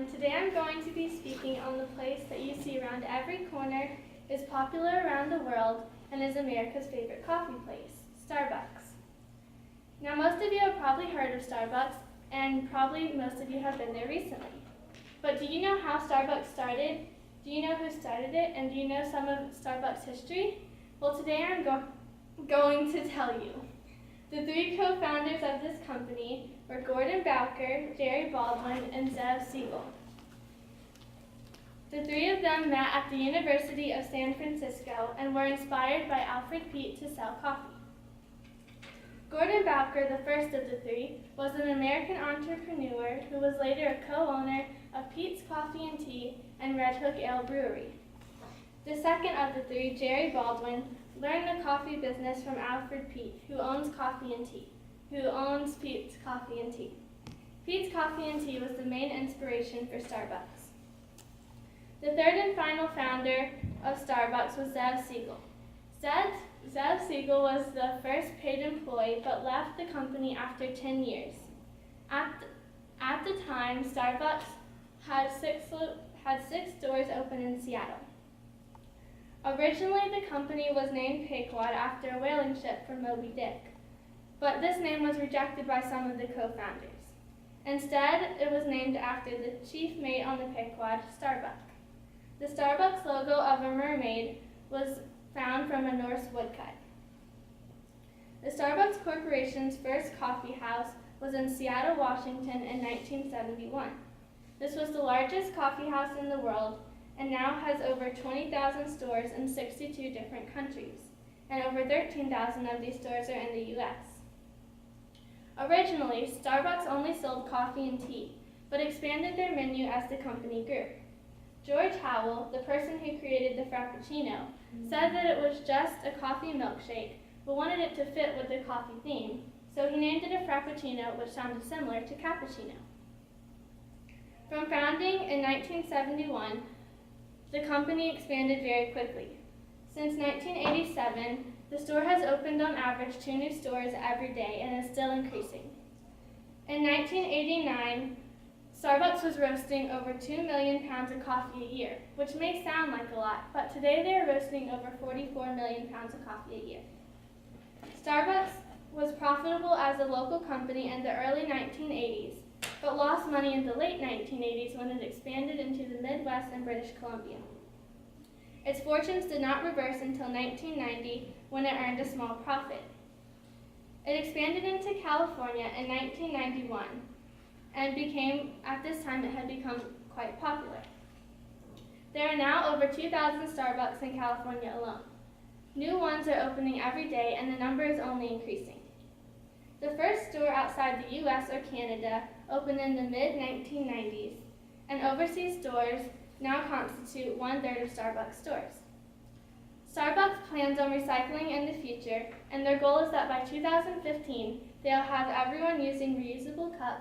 everyone. Today I'm going to be speaking on the place that you see around every corner, is popular around the world, and is America's favorite coffee place, Starbucks. Now most of you have probably heard of Starbucks, and probably most of you have been there recently. But do you know how Starbucks started? Do you know who started it? And do you know some of Starbucks' history? Well, today I'm going to tell you. The three co-founders of this company were Gordon Bowker, Jerry Baldwin, and Zev Siegel. The three of them met at the University of San Francisco and were inspired by Alfred Peet to sell coffee. Gordon Bowker, the first of the three, was an American entrepreneur who was later a co-owner of Peet's Coffee and Tea and Red Hook Ale Brewery. The second of the three, Jerry Baldwin, learned the coffee business from Alfred Peet, who owns Peet's Coffee and Tea. Peet's Coffee and Tea was the main inspiration for Starbucks. The third and final founder of Starbucks was Zev Siegel. Zev Siegel was the first paid employee but left the company after 10 years. At the time, Starbucks had six stores open in Seattle. Originally, the company was named Pequod after a whaling ship from Moby Dick, but this name was rejected by some of the co-founders. Instead, it was named after the chief mate on the Pequod, Starbuck. The Starbucks logo of a mermaid was found from a Norse woodcut. The Starbucks Corporation's first coffee house was in Seattle, Washington in 1971. This was the largest coffee house in the world and now has over 20,000 stores in 62 different countries, and over 13,000 of these stores are in the US. Originally, Starbucks only sold coffee and tea, but expanded their menu as the company grew. George Howell, the person who created the Frappuccino, said that it was just a coffee milkshake, but wanted it to fit with the coffee theme, so he named it a Frappuccino, which sounded similar to cappuccino. From founding in 1971, the company expanded very quickly. Since 1987, the store has opened on average 2 new stores every day and is still increasing. In 1989, Starbucks was roasting over 2 million pounds of coffee a year, which may sound like a lot, but today they are roasting over 44 million pounds of coffee a year. Starbucks was profitable as a local company in the early 1980s, but lost money in the late 1980s when it expanded into the Midwest and British Columbia. Its fortunes did not reverse until 1990, when it earned a small profit. It expanded into California in 1991, and at this time it had become quite popular. There are now over 2,000 Starbucks in California alone. New ones are opening every day, and the number is only increasing. The first store outside the US or Canada opened in the mid-1990s, and overseas stores now constitute 1/3 of Starbucks stores. Starbucks plans on recycling in the future, and their goal is that by 2015, they'll have everyone using reusable cups